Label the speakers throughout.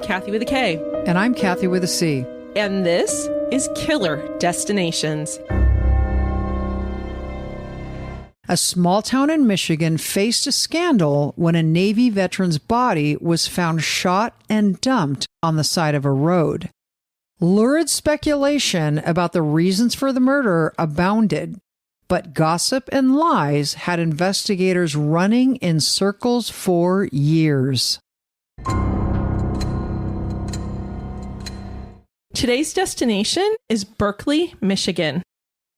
Speaker 1: I'm Kathy with a K.
Speaker 2: And I'm Kathy with a C.
Speaker 1: And this is Killer Destinations.
Speaker 2: A small town in Michigan faced a scandal when a Navy veteran's body was found shot and dumped on the side of a road. Lurid speculation about the reasons for the murder abounded, but gossip and lies had investigators running in circles for years.
Speaker 1: Today's destination is Berkley, Michigan.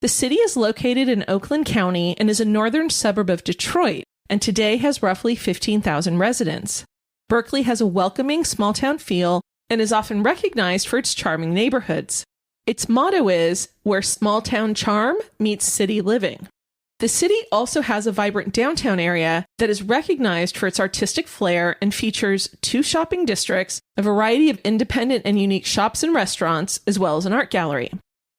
Speaker 1: The city is located in Oakland County and is a northern suburb of Detroit, and today has roughly 15,000 residents. Berkley has a welcoming small-town feel and is often recognized for its charming neighborhoods. Its motto is, where small-town charm meets city living. The city also has a vibrant downtown area that is recognized for its artistic flair and features 2 shopping districts, a variety of independent and unique shops and restaurants, as well as an art gallery.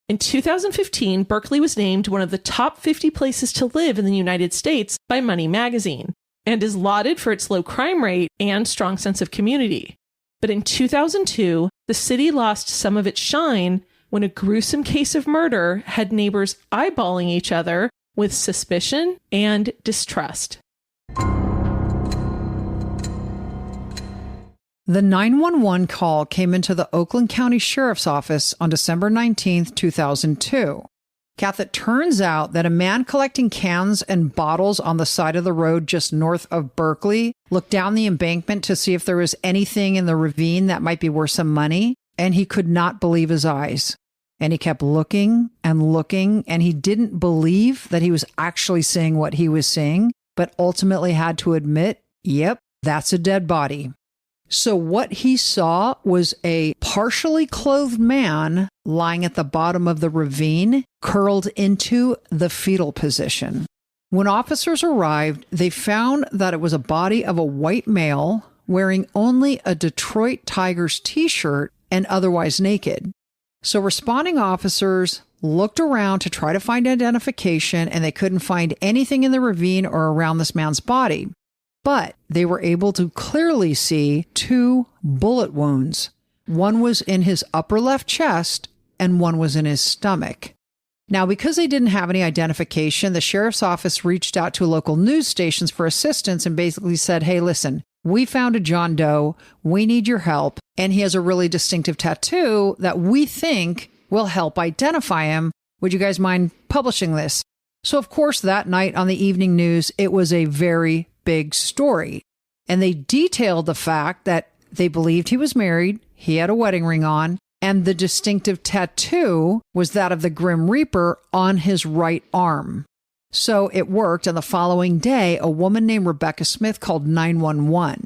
Speaker 1: In 2015, Berkley was named one of the top 50 places to live in the United States by Money magazine, and is lauded for its low crime rate and strong sense of community. But in 2002, the city lost some of its shine when a gruesome case of murder had neighbors eyeballing each other with suspicion and distrust.
Speaker 2: The 911 call came into the Oakland County Sheriff's Office on December 19, 2002. Kath, it turns out that a man collecting cans and bottles on the side of the road just north of Berkley looked down the embankment to see if there was anything in the ravine that might be worth some money, and he could not believe his eyes. And he kept looking, and he didn't believe that he was actually seeing what he was seeing, but ultimately had to admit, yep, that's a dead body. So what he saw was a partially clothed man lying at the bottom of the ravine, curled into the fetal position. When officers arrived, they found that it was a body of a white male wearing only a Detroit Tigers t-shirt and otherwise naked. So responding officers looked around to try to find identification, and they couldn't find anything in the ravine or around this man's body. But they were able to clearly see 2 bullet wounds. One was in his upper left chest and one was in his stomach. Now, because they didn't have any identification, the sheriff's office reached out to local news stations for assistance and basically said, hey, listen, we found a John Doe. We need your help. And he has a really distinctive tattoo that we think will help identify him. Would you guys mind publishing this? So, of course, that night on the evening news, it was a very big story. And they detailed the fact that they believed he was married, he had a wedding ring on, and the distinctive tattoo was that of the Grim Reaper on his right arm. So it worked, and the following day, a woman named Rebecca Smith called 911.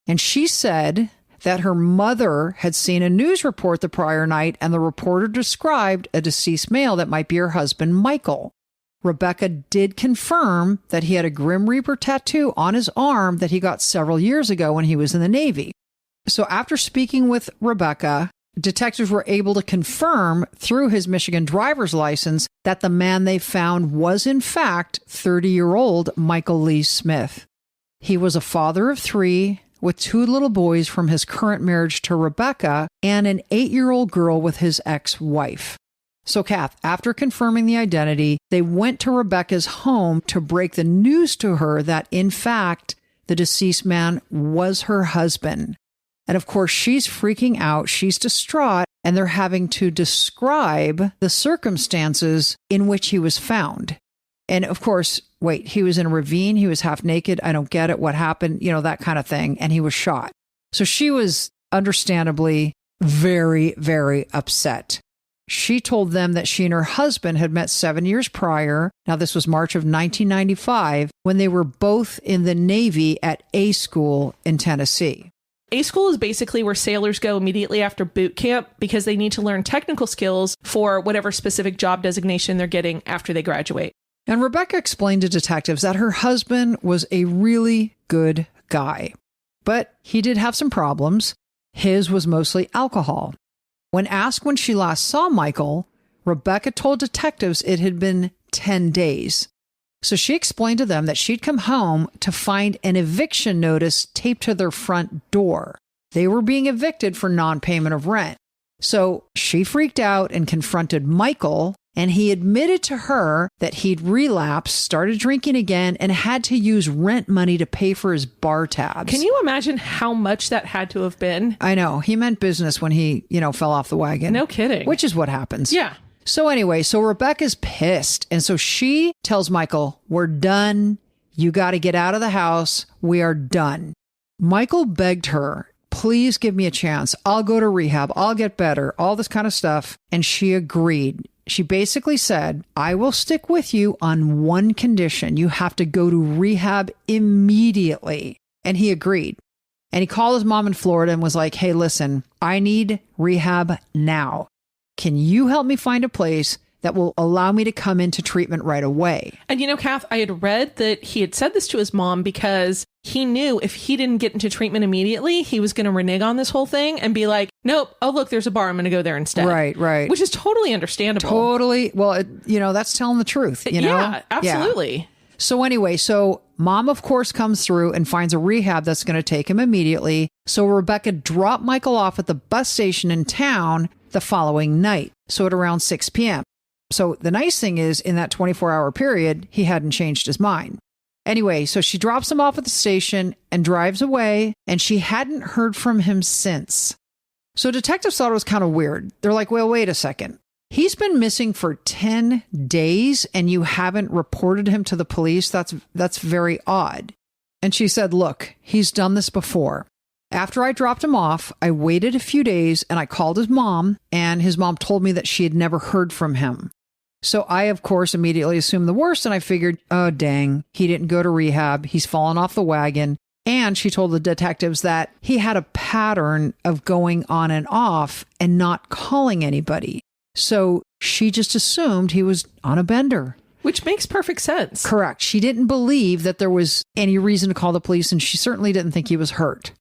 Speaker 2: And she said that her mother had seen a news report the prior night, and the reporter described a deceased male that might be her husband, Michael. Rebecca did confirm that he had a Grim Reaper tattoo on his arm that he got several years ago when he was in the Navy. So after speaking with Rebecca, detectives were able to confirm through his Michigan driver's license that the man they found was in fact 30-year-old Michael Lee Smith. He was a father of 3 with 2 little boys from his current marriage to Rebecca and an 8-year-old girl with his ex-wife. So, Kath, after confirming the identity, they went to Rebecca's home to break the news to her that, in fact, the deceased man was her husband. And of course, she's freaking out, she's distraught, and they're having to describe the circumstances in which he was found. And of course, wait, he was in a ravine, he was half naked, I don't get it, what happened, that kind of thing, and he was shot. So she was understandably very, very upset. She told them that she and her husband had met 7 years prior. Now, this was March of 1995, when they were both in the Navy at A School in Tennessee.
Speaker 1: A School is basically where sailors go immediately after boot camp because they need to learn technical skills for whatever specific job designation they're getting after they graduate.
Speaker 2: And Rebecca explained to detectives that her husband was a really good guy, but he did have some problems. His was mostly alcohol. When asked when she last saw Michael, Rebecca told detectives it had been 10 days. So she explained to them that she'd come home to find an eviction notice taped to their front door. they were being evicted for non-payment of rent. So she freaked out and confronted Michael, and he admitted to her that he'd relapsed, started drinking again, and had to use rent money to pay for his bar tabs.
Speaker 1: Can you imagine how much that had to have been?
Speaker 2: I know. He meant business when he, fell off the wagon.
Speaker 1: No kidding.
Speaker 2: Which is what happens.
Speaker 1: Yeah.
Speaker 2: So anyway, Rebecca's pissed. And so she tells Michael, we're done. You got to get out of the house. We are done. Michael begged her, please give me a chance. I'll go to rehab. I'll get better. All this kind of stuff. And she agreed. She basically said, I will stick with you on one condition. You have to go to rehab immediately. And he agreed. And he called his mom in Florida and was like, hey, listen, I need rehab now. Can you help me find a place that will allow me to come into treatment right away?
Speaker 1: And Kath, I had read that he had said this to his mom because he knew if he didn't get into treatment immediately, he was going to renege on this whole thing and be like, nope, oh, look, there's a bar. I'm going to go there instead.
Speaker 2: Right.
Speaker 1: Which is totally understandable.
Speaker 2: Totally. Well, that's telling the truth,
Speaker 1: Yeah, absolutely.
Speaker 2: Yeah. So anyway, mom, of course, comes through and finds a rehab that's going to take him immediately. So Rebecca dropped Michael off at the bus station in town the following night. So at around 6 p.m. So the nice thing is in that 24-hour period, he hadn't changed his mind. Anyway, so she drops him off at the station and drives away, and she hadn't heard from him since. So detectives thought it was kind of weird. They're like, well, wait a second. He's been missing for 10 days and you haven't reported him to the police? That's very odd. And she said, look, he's done this before. After I dropped him off, I waited a few days and I called his mom, and his mom told me that she had never heard from him. So I, of course, immediately assumed the worst, and I figured, oh, dang, he didn't go to rehab. He's fallen off the wagon. And she told the detectives that he had a pattern of going on and off and not calling anybody. So she just assumed he was on a bender.
Speaker 1: Which makes perfect sense.
Speaker 2: Correct. She didn't believe that there was any reason to call the police, and she certainly didn't think he was hurt.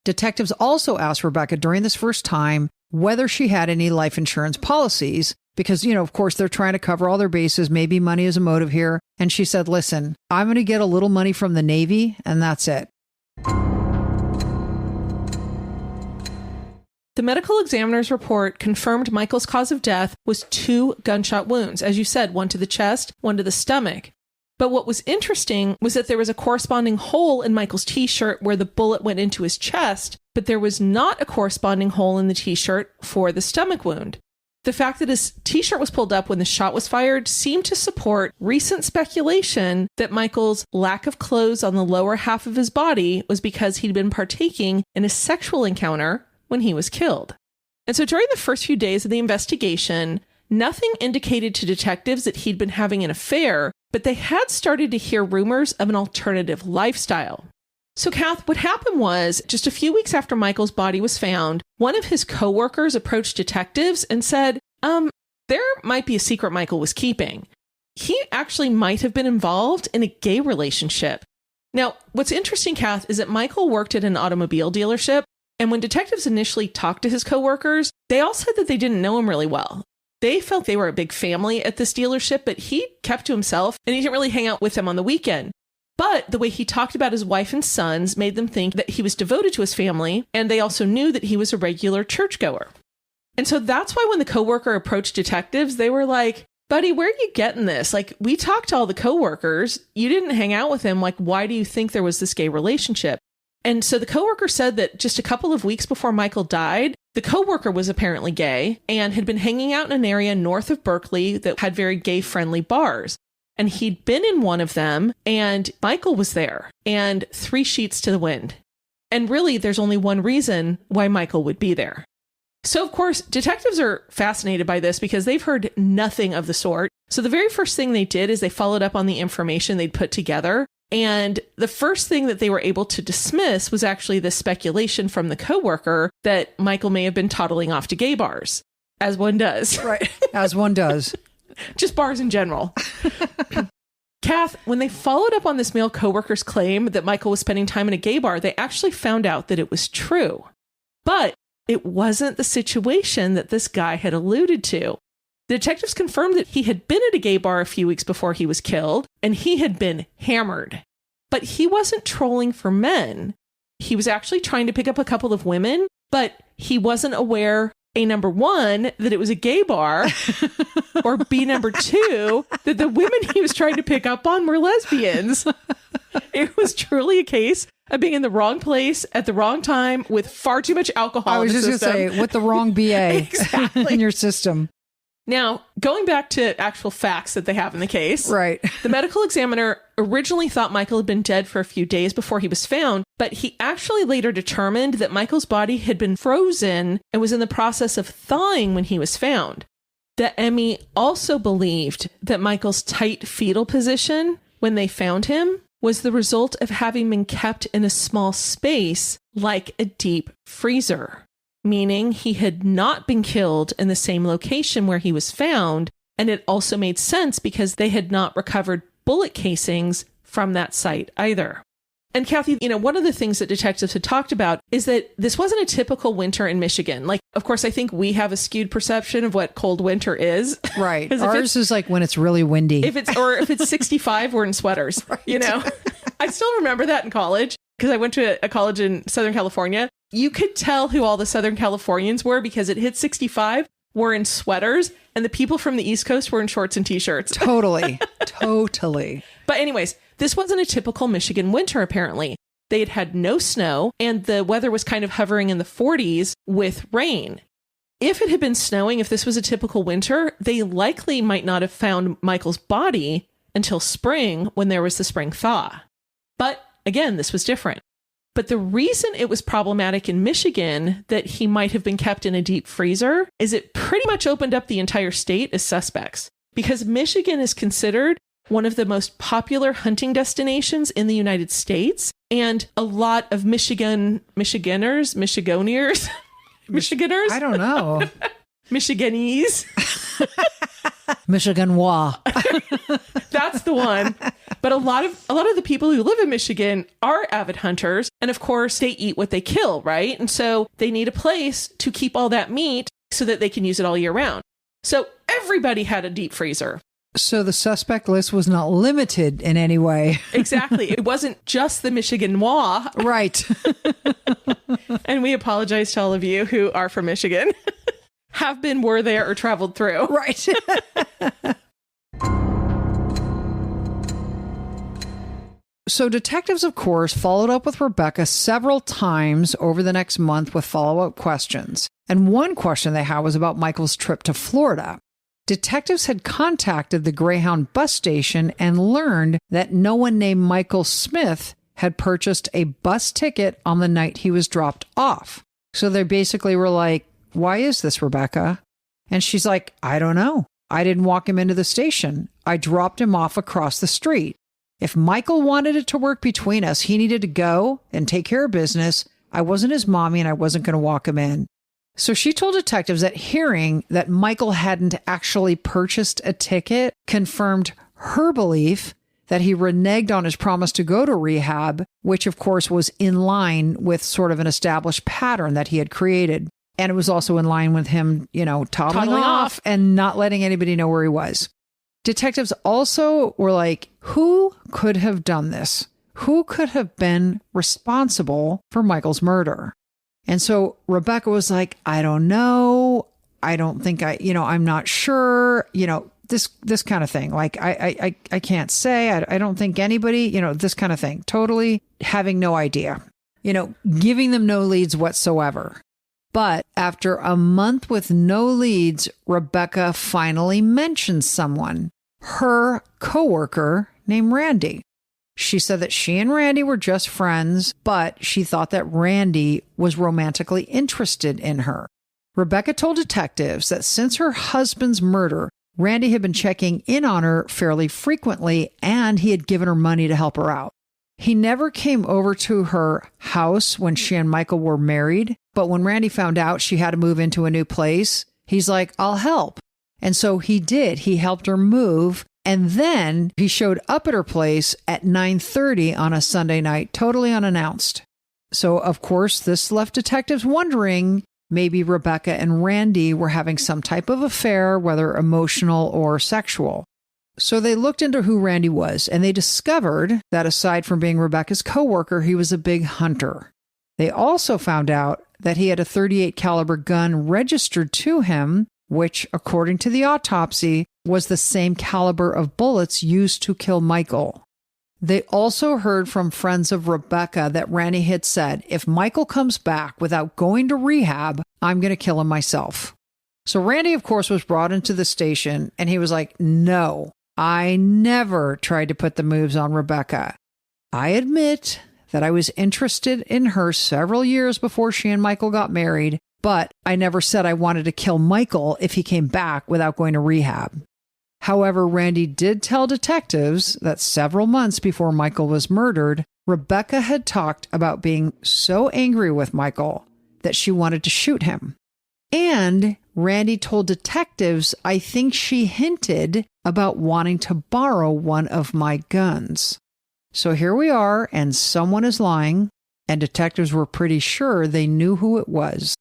Speaker 2: Detectives also asked Rebecca during this first time whether she had any life insurance policies because, of course, they're trying to cover all their bases. Maybe money is a motive here. And she said, listen, I'm going to get a little money from the Navy, and that's it.
Speaker 1: The medical examiner's report confirmed Michael's cause of death was 2 gunshot wounds. As you said, one to the chest, one to the stomach. But what was interesting was that there was a corresponding hole in Michael's t-shirt where the bullet went into his chest, but there was not a corresponding hole in the t-shirt for the stomach wound. The fact that his t-shirt was pulled up when the shot was fired seemed to support recent speculation that Michael's lack of clothes on the lower half of his body was because he'd been partaking in a sexual encounter when he was killed. And so during the first few days of the investigation, nothing indicated to detectives that he'd been having an affair, but they had started to hear rumors of an alternative lifestyle. So, Kath, what happened was, just a few weeks after Michael's body was found, one of his coworkers approached detectives and said, there might be a secret Michael was keeping. He actually might have been involved in a gay relationship. Now, what's interesting, Kath, is that Michael worked at an automobile dealership, and when detectives initially talked to his coworkers, they all said that they didn't know him really well. They felt they were a big family at this dealership, but he kept to himself, and he didn't really hang out with them on the weekend. But the way he talked about his wife and sons made them think that he was devoted to his family, and they also knew that he was a regular churchgoer. And so that's why when the coworker approached detectives, they were like, buddy, where are you getting this? Like, we talked to all the coworkers. You didn't hang out with him. Like, why do you think there was this gay relationship? And so the coworker said that just a couple of weeks before Michael died, the coworker was apparently gay and had been hanging out in an area north of Berkley that had very gay-friendly bars. And he'd been in one of them, and Michael was there, and 3 sheets to the wind. And really, there's only one reason why Michael would be there. So, of course, detectives are fascinated by this because they've heard nothing of the sort. So the very first thing they did is they followed up on the information they'd put together. And the first thing that they were able to dismiss was actually the speculation from the coworker that Michael may have been toddling off to gay bars, as one does.
Speaker 2: Right. As one does.
Speaker 1: Just bars in general. Kath, when they followed up on this male coworker's claim that Michael was spending time in a gay bar, they actually found out that it was true. But it wasn't the situation that this guy had alluded to. The detectives confirmed that he had been at a gay bar a few weeks before he was killed, and he had been hammered. But he wasn't trolling for men. he was actually trying to pick up a couple of women, but he wasn't aware, A, number one, that it was a gay bar, or B, number two, that the women he was trying to pick up on were lesbians. It was truly a case of being in the wrong place at the wrong time with far too much alcohol.
Speaker 2: I was just going to say, with the wrong BA
Speaker 1: Exactly.
Speaker 2: in your system.
Speaker 1: Now, going back to actual facts that they have in the case,
Speaker 2: right?
Speaker 1: The medical examiner originally thought Michael had been dead for a few days before he was found, but he actually later determined that Michael's body had been frozen and was in the process of thawing when he was found. The ME also believed that Michael's tight fetal position when they found him was the result of having been kept in a small space like a deep freezer, meaning he had not been killed in the same location where he was found, and it also made sense because they had not recovered bullet casings from that site either. And Kathy, one of the things that detectives had talked about is that this wasn't a typical winter in Michigan. Like, of course, I think we have a skewed perception of what cold winter is.
Speaker 2: Right. Ours is like when it's really windy.
Speaker 1: If it's 65, we're in sweaters, right. I still remember that in college because I went to a college in Southern California. You could tell who all the Southern Californians were because it hit 65, were in sweaters, and the people from the East Coast were in shorts and t-shirts.
Speaker 2: Totally.
Speaker 1: But anyways, this wasn't a typical Michigan winter, apparently. They had had no snow, and the weather was kind of hovering in the 40s with rain. If it had been snowing, if this was a typical winter, they likely might not have found Michael's body until spring when there was the spring thaw. But again, this was different. But the reason it was problematic in Michigan that he might have been kept in a deep freezer is it pretty much opened up the entire state as suspects, because Michigan is considered one of the most popular hunting destinations in the United States. And a lot of Michiganers,
Speaker 2: I don't know.
Speaker 1: Michiganese.
Speaker 2: Michiganois.
Speaker 1: That's the one. But a lot of the people who live in Michigan are avid hunters. And of course, they eat what they kill, right? And so they need a place to keep all that meat so that they can use it all year round. So everybody had a deep freezer.
Speaker 2: So the suspect list was not limited in any way.
Speaker 1: Exactly. It wasn't just the Michiganois.
Speaker 2: Right.
Speaker 1: And we apologize to all of you who are from Michigan, have been, were there, or traveled through.
Speaker 2: Right. So detectives, of course, followed up with Rebecca several times over the next month with follow-up questions. And one question they had was about Michael's trip to Florida. Detectives had contacted the Greyhound bus station and learned that no one named Michael Smith had purchased a bus ticket on the night he was dropped off. So they basically were like, "Why is this, Rebecca?" And she's like, "I don't know. I didn't walk him into the station. I dropped him off across the street. If Michael wanted it to work between us, he needed to go and take care of business. I wasn't his mommy and I wasn't going to walk him in." So she told detectives that hearing that Michael hadn't actually purchased a ticket confirmed her belief that he reneged on his promise to go to rehab, which of course was in line with sort of an established pattern that he had created. And it was also in line with him, toddling off and not letting anybody know where he was. Detectives also were like, who could have done this? Who could have been responsible for Michael's murder? And so Rebecca was like, I don't know. I don't think I'm not sure, this kind of thing. Like, I can't say, I don't think anybody, this kind of thing. Totally having no idea, giving them no leads whatsoever. But after a month with no leads, Rebecca finally mentioned someone, her coworker named Randy. She said that she and Randy were just friends, but she thought that Randy was romantically interested in her. Rebecca told detectives that since her husband's murder, Randy had been checking in on her fairly frequently, and he had given her money to help her out. He never came over to her house when she and Michael were married, but when Randy found out she had to move into a new place, he's like, I'll help. And so he did. He helped her move. And then he showed up at her place at 9:30 on a Sunday night, totally unannounced. So, of course, this left detectives wondering maybe Rebecca and Randy were having some type of affair, whether emotional or sexual. So they looked into who Randy was, and they discovered that aside from being Rebecca's coworker, he was a big hunter. They also found out that he had a .38 caliber gun registered to him, which, according to the autopsy, was the same caliber of bullets used to kill Michael. They also heard from friends of Rebecca that Randy had said, if Michael comes back without going to rehab, I'm going to kill him myself. So Randy, of course, was brought into the station, and he was like, no, I never tried to put the moves on Rebecca. I admit that I was interested in her several years before she and Michael got married, but I never said I wanted to kill Michael if he came back without going to rehab. However, Randy did tell detectives that several months before Michael was murdered, Rebecca had talked about being so angry with Michael that she wanted to shoot him. And Randy told detectives, I think she hinted about wanting to borrow one of my guns. So here we are, and someone is lying, and detectives were pretty sure they knew who it was.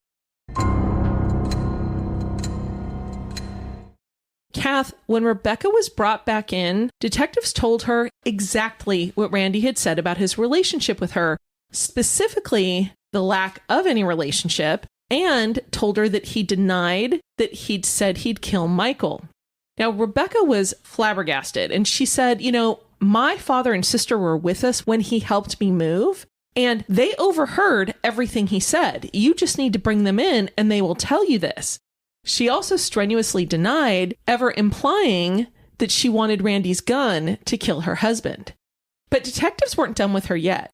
Speaker 1: Kath, when Rebecca was brought back in, detectives told her exactly what Randy had said about his relationship with her, specifically the lack of any relationship, and told her that he denied that he'd said he'd kill Michael. Now, Rebecca was flabbergasted, and she said, my father and sister were with us when he helped me move, and they overheard everything he said. You just need to bring them in, and they will tell you this. She also strenuously denied ever implying that she wanted Randy's gun to kill her husband. But detectives weren't done with her yet.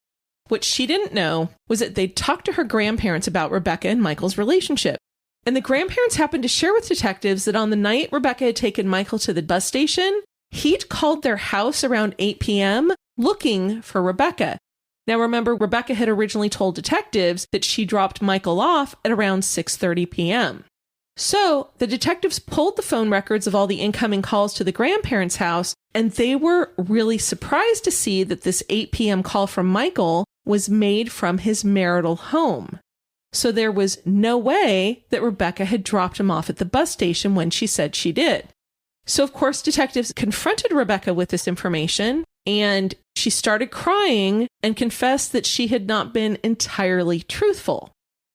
Speaker 1: What she didn't know was that they'd talked to her grandparents about Rebecca and Michael's relationship. And the grandparents happened to share with detectives that on the night Rebecca had taken Michael to the bus station, he'd called their house around 8 p.m. looking for Rebecca. Now remember, Rebecca had originally told detectives that she dropped Michael off at around 6:30 p.m. So the detectives pulled the phone records of all the incoming calls to the grandparents' house, and they were really surprised to see that this 8 p.m. call from Michael was made from his marital home. So there was no way that Rebecca had dropped him off at the bus station when she said she did. So of course, detectives confronted Rebecca with this information, and she started crying and confessed that she had not been entirely truthful.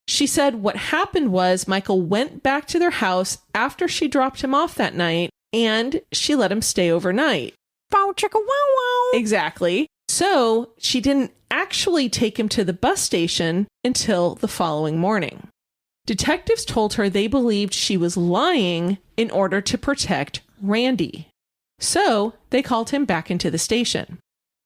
Speaker 1: She said what happened was Michael went back to their house after she dropped him off that night, and she let him stay overnight.
Speaker 2: Bow chicka wow wow.
Speaker 1: Exactly. So she didn't actually take him to the bus station until the following morning. Detectives told her they believed she was lying in order to protect Randy. So they called him back into the station.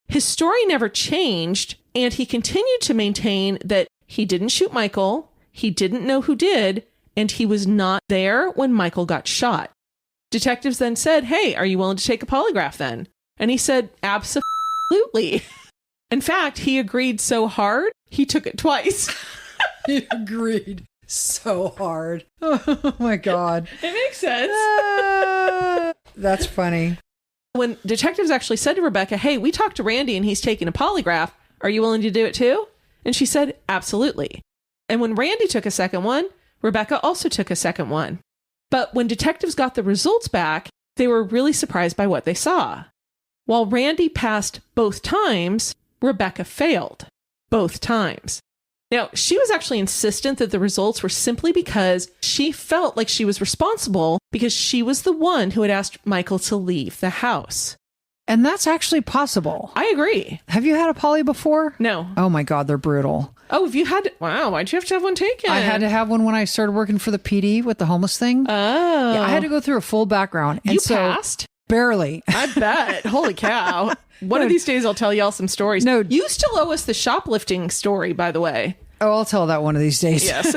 Speaker 1: His story never changed, and he continued to maintain that he didn't shoot Michael, he didn't know who did, and he was not there when Michael got shot. Detectives then said, hey, are you willing to take a polygraph then? And he said, absolutely. In fact, he agreed so hard, he took it twice.
Speaker 2: He agreed so hard. Oh my God.
Speaker 1: It makes sense.
Speaker 2: That's funny.
Speaker 1: When detectives actually said to Rebecca, hey, we talked to Randy and he's taking a polygraph. Are you willing to do it too? And she said, absolutely. And when Randy took a second one, Rebecca also took a second one. But when detectives got the results back, they were really surprised by what they saw. While Randy passed both times, Rebecca failed both times. Now, she was actually insistent that the results were simply because she felt like she was responsible because she was the one who had asked Michael to leave the house.
Speaker 2: And that's actually possible.
Speaker 1: I agree.
Speaker 2: Have you had a poly before?
Speaker 1: No.
Speaker 2: Oh my God, they're brutal.
Speaker 1: Oh, have you had... Wow, why'd you have to have one taken?
Speaker 2: I had to have one when I started working for the PD with the homeless thing.
Speaker 1: Oh.
Speaker 2: Yeah, I had to go through a full background. And
Speaker 1: you
Speaker 2: so,
Speaker 1: passed?
Speaker 2: Barely.
Speaker 1: I bet. Holy cow. One of these days I'll tell y'all some stories.
Speaker 2: No.
Speaker 1: You still owe us the shoplifting story, by the way.
Speaker 2: Oh, I'll tell that one of these days.
Speaker 1: Yes.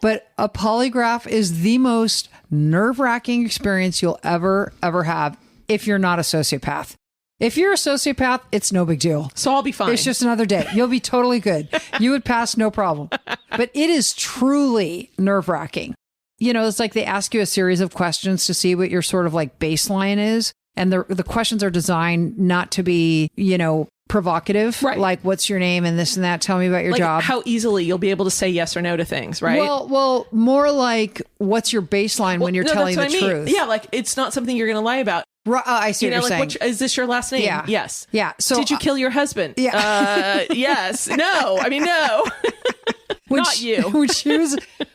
Speaker 2: But a polygraph is the most nerve-wracking experience you'll ever have if you're not a sociopath. If you're a sociopath, it's no big deal.
Speaker 1: So I'll be fine.
Speaker 2: It's just another day. You'll be totally good. You would pass no problem. But it is truly nerve-wracking. You know, it's like they ask you a series of questions to see what your sort of like baseline is. And the questions are designed not to be, you know, provocative.
Speaker 1: Right.
Speaker 2: Like, what's your name and this and that? Tell me about your
Speaker 1: like
Speaker 2: job.
Speaker 1: How easily you'll be able to say yes or no to things, right?
Speaker 2: Well, more like, what's your baseline when you're telling the truth?
Speaker 1: Yeah, like it's not something you're going to lie about.
Speaker 2: I see what you're saying.
Speaker 1: Is this your last name?
Speaker 2: Yeah.
Speaker 1: Yes.
Speaker 2: Yeah. So
Speaker 1: did you kill your husband?
Speaker 2: Yeah.
Speaker 1: Yes. No. I mean, no. Not you.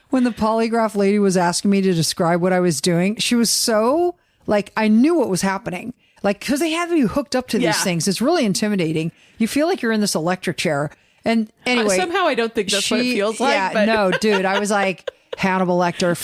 Speaker 2: When the polygraph lady was asking me to describe what I was doing, she was so like, I knew what was happening. Like, because they have you hooked up to these things. It's really intimidating. You feel like you're in this electric chair. And anyway.
Speaker 1: Somehow I don't think that's what it feels like.
Speaker 2: Yeah,
Speaker 1: but...
Speaker 2: no, dude. I was like, Hannibal Lecter,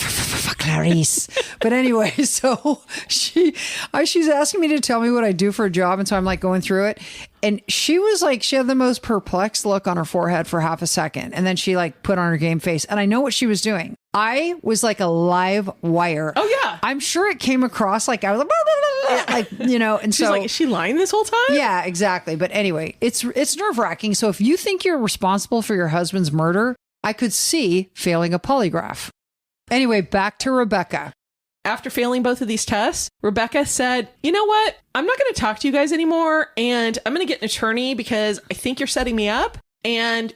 Speaker 2: Clarice. But anyway, so she's asking me to tell me what I do for a job. And so I'm like going through it. And she was like, she had the most perplexed look on her forehead for half a second. And then she like put on her game face. And I know what she was doing. I was like a live wire.
Speaker 1: Oh, yeah.
Speaker 2: I'm sure it came across like I was like, blah, blah, blah, blah, like, you know, and
Speaker 1: she's
Speaker 2: so
Speaker 1: like, is she lying this whole time?
Speaker 2: Yeah, exactly. But anyway, it's nerve wracking. So if you think you're responsible for your husband's murder, I could see failing a polygraph. Anyway, back to Rebecca.
Speaker 1: After failing both of these tests, Rebecca said, you know what? I'm not going to talk to you guys anymore. And I'm going to get an attorney because I think you're setting me up. And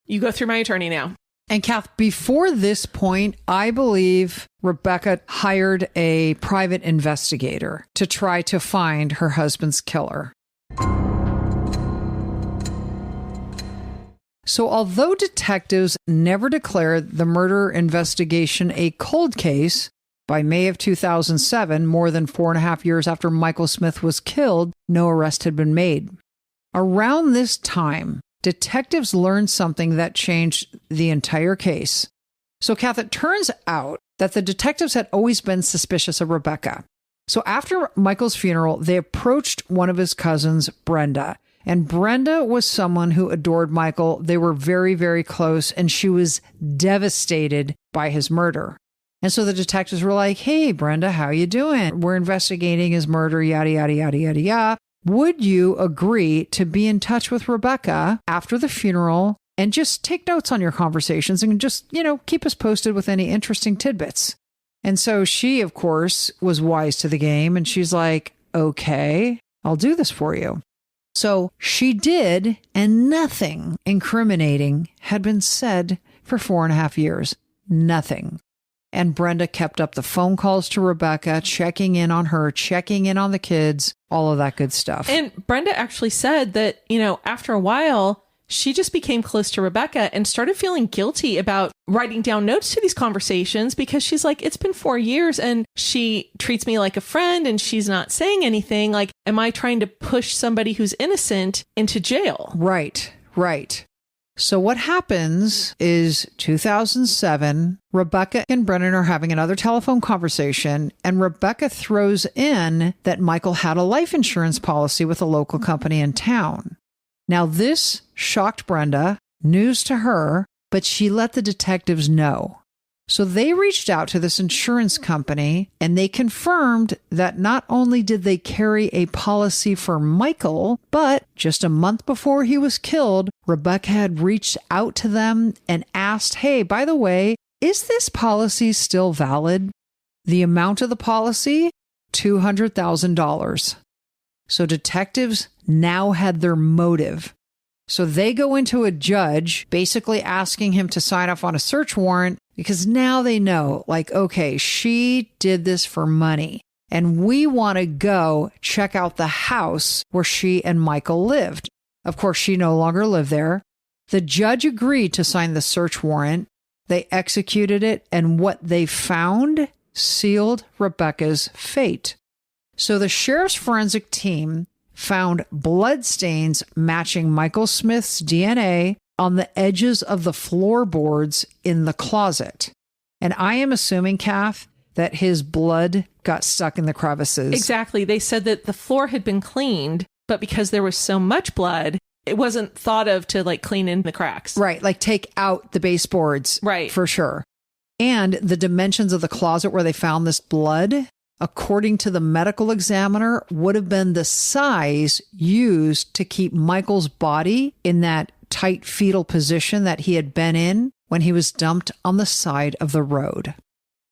Speaker 1: you go through my attorney now.
Speaker 2: And Kath, before this point, I believe Rebecca hired a private investigator to try to find her husband's killer. So although detectives never declared the murder investigation a cold case, by May of 2007, more than 4.5 years after Michael Smith was killed, no arrest had been made. Around this time, detectives learned something that changed the entire case. So, Kath, it turns out that the detectives had always been suspicious of Rebecca. So after Michael's funeral, they approached one of his cousins, Brenda. And Brenda was someone who adored Michael. They were very, very close, and she was devastated by his murder. And so the detectives were like, hey, Brenda, how you doing? We're investigating his murder, yada, yada, yada, yada, yada. Would you agree to be in touch with Rebecca after the funeral and just take notes on your conversations and just, keep us posted with any interesting tidbits? And so she, of course, was wise to the game. And she's like, okay, I'll do this for you. So she did, and nothing incriminating had been said for 4.5 years. Nothing. And Brenda kept up the phone calls to Rebecca, checking in on her, checking in on the kids, all of that good stuff.
Speaker 1: And Brenda actually said that, after a while, she just became close to Rebecca and started feeling guilty about writing down notes to these conversations because she's like, it's been 4 years and she treats me like a friend and she's not saying anything. Like, am I trying to push somebody who's innocent into jail?
Speaker 2: Right. So what happens is 2007, Rebecca and Brennan are having another telephone conversation, and Rebecca throws in that Michael had a life insurance policy with a local company in town. Now, this shocked Brenda, news to her, but she let the detectives know. So they reached out to this insurance company, and they confirmed that not only did they carry a policy for Michael, but just a month before he was killed, Rebecca had reached out to them and asked, hey, by the way, is this policy still valid? The amount of the policy? $200,000. So detectives now had their motive. So they go into a judge, basically asking him to sign off on a search warrant because now they know, like, okay, she did this for money. And we want to go check out the house where she and Michael lived. Of course, she no longer lived there. The judge agreed to sign the search warrant. They executed it, and what they found sealed Rebecca's fate. So the sheriff's forensic team found bloodstains matching Michael Smith's DNA on the edges of the floorboards in the closet. And I am assuming, Kath, that his blood got stuck in the crevices.
Speaker 1: Exactly. They said that the floor had been cleaned, but because there was so much blood, it wasn't thought of to clean in the cracks.
Speaker 2: Right. Like take out the baseboards.
Speaker 1: Right.
Speaker 2: For sure. And the dimensions of the closet where they found this blood, according to the medical examiner, would have been the size used to keep Michael's body in that tight fetal position that he had been in when he was dumped on the side of the road.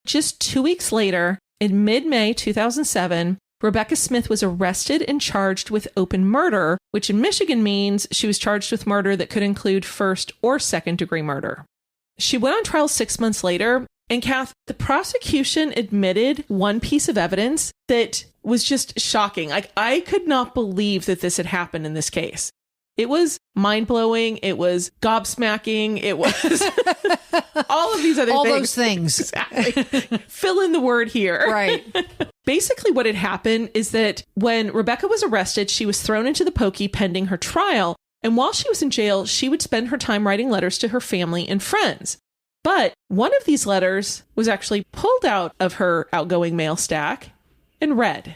Speaker 1: Just 2 weeks later, in mid-May 2007, Rebecca Smith was arrested and charged with open murder, which in Michigan means she was charged with murder that could include first or second degree murder. She went on trial 6 months later, and Kath, the prosecution admitted one piece of evidence that was just shocking. Like, I could not believe that this had happened in this case. It was mind-blowing. It was gobsmacking. It was all of these other
Speaker 2: all
Speaker 1: things.
Speaker 2: All those things.
Speaker 1: Exactly. Fill in the word here.
Speaker 2: Right.
Speaker 1: Basically, what had happened is that when Rebecca was arrested, she was thrown into the pokey pending her trial. And while she was in jail, she would spend her time writing letters to her family and friends. But one of these letters was actually pulled out of her outgoing mail stack and read.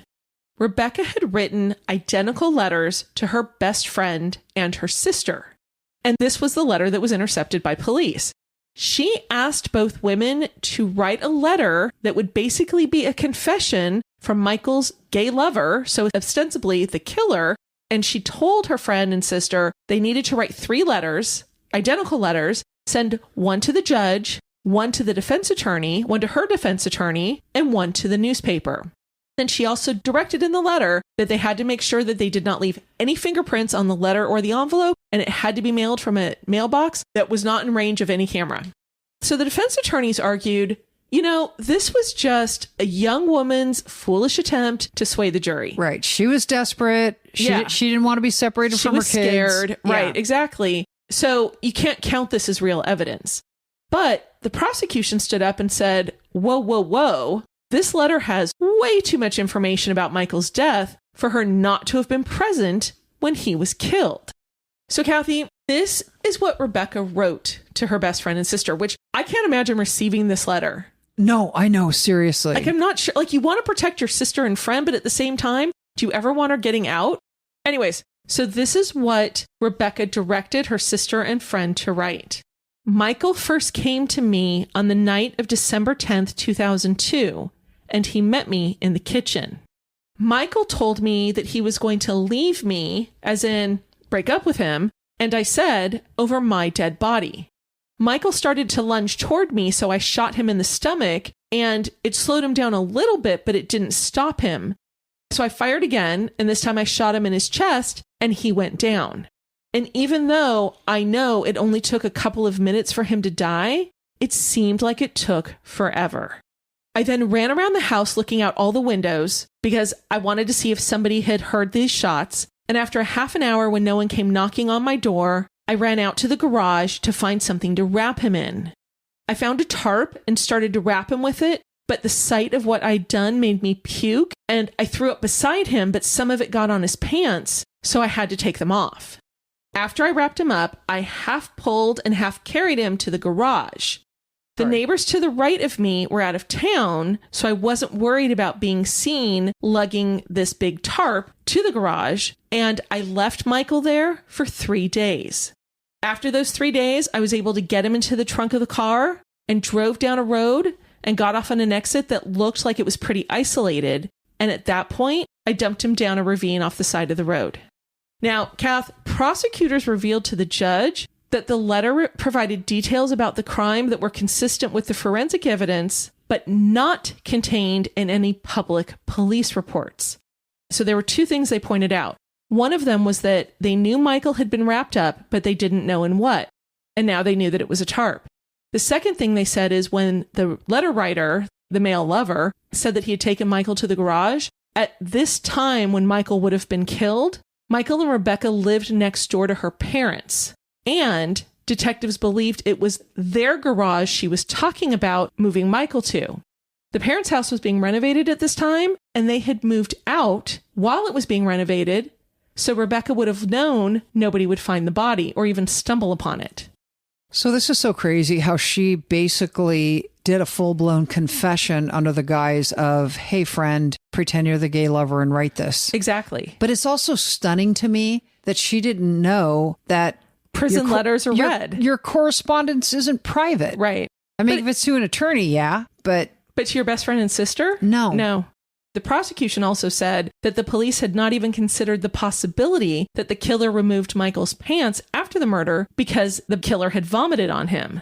Speaker 1: Rebecca had written identical letters to her best friend and her sister. And this was the letter that was intercepted by police. She asked both women to write a letter that would basically be a confession from Michael's gay lover, so ostensibly the killer. And she told her friend and sister they needed to write 3 letters, identical letters, send one to the judge, one to the defense attorney, one to her defense attorney, and one to the newspaper. Then she also directed in the letter that they had to make sure that they did not leave any fingerprints on the letter or the envelope, and it had to be mailed from a mailbox that was not in range of any camera. So the defense attorneys argued, this was just a young woman's foolish attempt to sway the jury.
Speaker 2: Right. She was desperate. She didn't want to be separated from her kids. She was
Speaker 1: scared. Right, exactly. So you can't count this as real evidence. But the prosecution stood up and said, whoa. This letter has way too much information about Michael's death for her not to have been present when he was killed. So, Kathy, this is what Rebecca wrote to her best friend and sister, which I can't imagine receiving this letter.
Speaker 2: No, I know. Seriously.
Speaker 1: Like, I'm not sure. Like, you want to protect your sister and friend, but at the same time, do you ever want her getting out? Anyways, so this is what Rebecca directed her sister and friend to write. Michael first came to me on the night of December 10th, 2002, and he met me in the kitchen. Michael told me that he was going to leave me, as in break up with him, and I said, over my dead body. Michael started to lunge toward me, so I shot him in the stomach, and it slowed him down a little bit, but it didn't stop him. So I fired again, and this time I shot him in his chest, and he went down. And even though I know it only took a couple of minutes for him to die, it seemed like it took forever. I then ran around the house looking out all the windows because I wanted to see if somebody had heard these shots. And after a half an hour, when no one came knocking on my door, I ran out to the garage to find something to wrap him in. I found a tarp and started to wrap him with it, but the sight of what I'd done made me puke, and I threw up beside him, but some of it got on his pants, so I had to take them off. After I wrapped him up, I half pulled and half carried him to the garage. The neighbors to the right of me were out of town, so I wasn't worried about being seen lugging this big tarp to the garage, and I left Michael there for 3 days. After those 3 days, I was able to get him into the trunk of the car and drove down a road and got off on an exit that looked like it was pretty isolated, and at that point, I dumped him down a ravine off the side of the road. Now, Kath, prosecutors revealed to the judge that the letter provided details about the crime that were consistent with the forensic evidence, but not contained in any public police reports. So there were 2 things they pointed out. One of them was that they knew Michael had been wrapped up, but they didn't know in what. And now they knew that it was a tarp. The second thing they said is when the letter writer, the male lover, said that he had taken Michael to the garage, at this time when Michael would have been killed, Michael and Rebecca lived next door to her parents. And detectives believed it was their garage she was talking about moving Michael to. The parents' house was being renovated at this time, and they had moved out while it was being renovated, so Rebecca would have known nobody would find the body or even stumble upon it.
Speaker 2: So this is so crazy how she basically did a full-blown confession under the guise of, hey, friend, pretend you're the gay lover and write this.
Speaker 1: Exactly.
Speaker 2: But it's also stunning to me that she didn't know that
Speaker 1: prison letters are read.
Speaker 2: Your correspondence isn't private.
Speaker 1: Right.
Speaker 2: I mean, if it's to an attorney, yeah, but...
Speaker 1: But to your best friend and sister?
Speaker 2: No.
Speaker 1: No. The prosecution also said that the police had not even considered the possibility that the killer removed Michael's pants after the murder because the killer had vomited on him.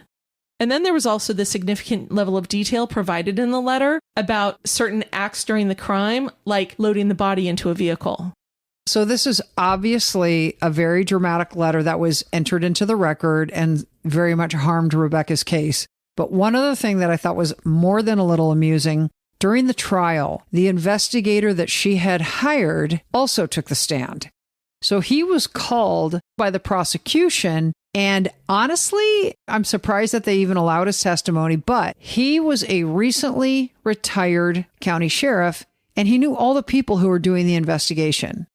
Speaker 1: And then there was also the significant level of detail provided in the letter about certain acts during the crime, like loading the body into a vehicle.
Speaker 2: So this is obviously a very dramatic letter that was entered into the record and very much harmed Rebecca's case. But one other thing that I thought was more than a little amusing During the trial, the investigator that she had hired also took the stand. So he was called by the prosecution, and honestly, I'm surprised that they even allowed his testimony, but he was a recently retired county sheriff, and he knew all the people who were doing the investigation.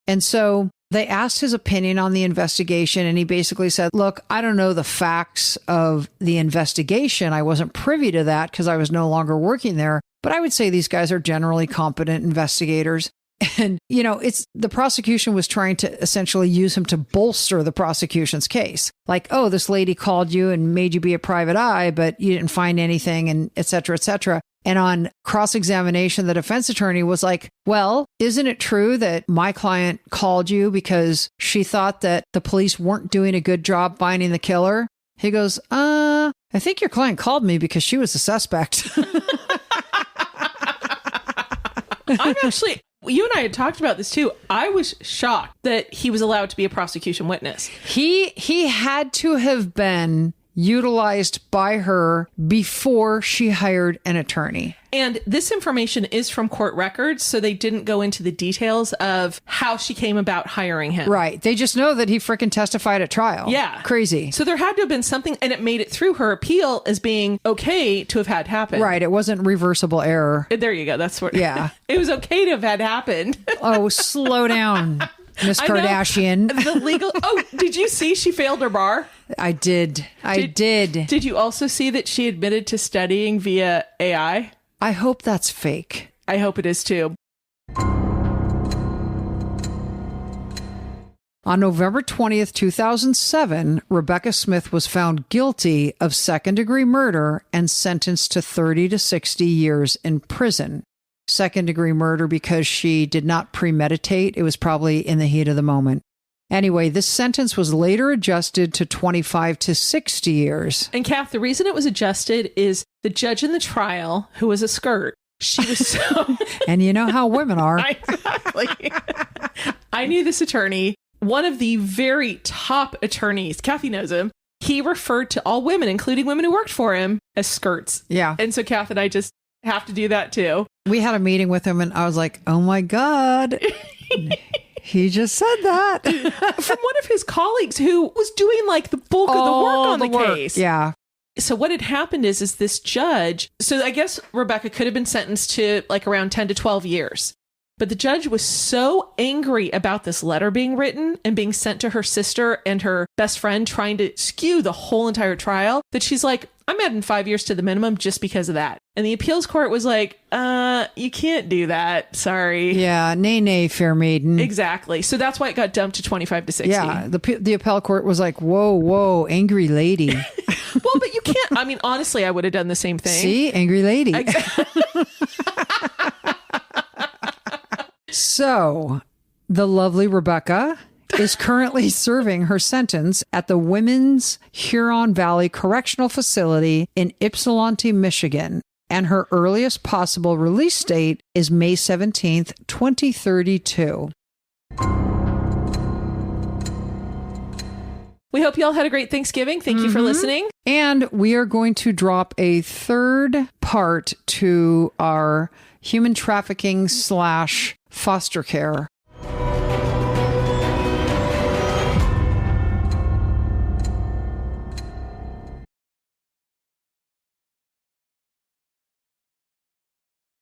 Speaker 2: And so they asked his opinion on the investigation, and he basically said, look, I don't know the facts of the investigation. I wasn't privy to that because I was no longer working there, but I would say these guys are generally competent investigators. And, it's the prosecution was trying to essentially use him to bolster the prosecution's case. Like, oh, this lady called you and made you be a private eye, but you didn't find anything, and et cetera, et cetera. And on cross-examination, the defense attorney was like, well, isn't it true that my client called you because she thought that the police weren't doing a good job finding the killer? He goes, I think your client called me because she was a suspect.
Speaker 1: You and I had talked about this too. I was shocked that he was allowed to be a prosecution witness.
Speaker 2: He had to have been utilized by her before she hired an attorney.
Speaker 1: And this information is from court records, so they didn't go into the details of how she came about hiring him.
Speaker 2: Right. They just know that he frickin' testified at trial.
Speaker 1: Yeah.
Speaker 2: Crazy.
Speaker 1: So there had to have been something, and it made it through her appeal as being okay to have had happen.
Speaker 2: Right. It wasn't reversible error.
Speaker 1: There you go. That's what.
Speaker 2: Yeah.
Speaker 1: It was okay to have had happened.
Speaker 2: Oh, slow down, Miss Kardashian.
Speaker 1: The legal. Oh, did you see she failed her bar?
Speaker 2: I did. Did
Speaker 1: you also see that she admitted to studying via AI?
Speaker 2: I hope that's fake.
Speaker 1: I hope it is too.
Speaker 2: On November 20th, 2007, Rebecca Smith was found guilty of second-degree murder and sentenced to 30 to 60 years in prison. Second-degree murder because she did not premeditate. It was probably in the heat of the moment. Anyway, this sentence was later adjusted to 25 to 60 years.
Speaker 1: And Kath, the reason it was adjusted is the judge in the trial, who was a skirt, she was so...
Speaker 2: And you know how women are.
Speaker 1: Exactly. I knew this attorney, one of the very top attorneys, Kathy knows him. He referred to all women, including women who worked for him, as skirts.
Speaker 2: Yeah.
Speaker 1: And so Kath and I just have to do that too.
Speaker 2: We had a meeting with him and I was like, oh my God. He just said that.
Speaker 1: From one of his colleagues who was doing like the bulk of the work on the case.
Speaker 2: Yeah.
Speaker 1: So what had happened is this judge, so I guess Rebecca could have been sentenced to like around 10 to 12 years. But the judge was so angry about this letter being written and being sent to her sister and her best friend, trying to skew the whole entire trial, that she's like, I'm adding 5 years to the minimum just because of that. And the appeals court was like, you can't do that. Sorry.
Speaker 2: Yeah. Nay, fair maiden.
Speaker 1: Exactly. So that's why it got dumped to 25 to 60.
Speaker 2: Yeah. The appellate court was like, whoa, angry lady.
Speaker 1: Well, but you can't. I mean, honestly, I would have done the same thing.
Speaker 2: See? Angry lady.
Speaker 1: Exactly.
Speaker 2: So, the lovely Rebecca is currently serving her sentence at the Women's Huron Valley Correctional Facility in Ypsilanti, Michigan, and her earliest possible release date is May 17th, 2032.
Speaker 1: We hope you all had a great Thanksgiving. Thank you for listening.
Speaker 2: And we are going to drop a third part to our human trafficking / foster care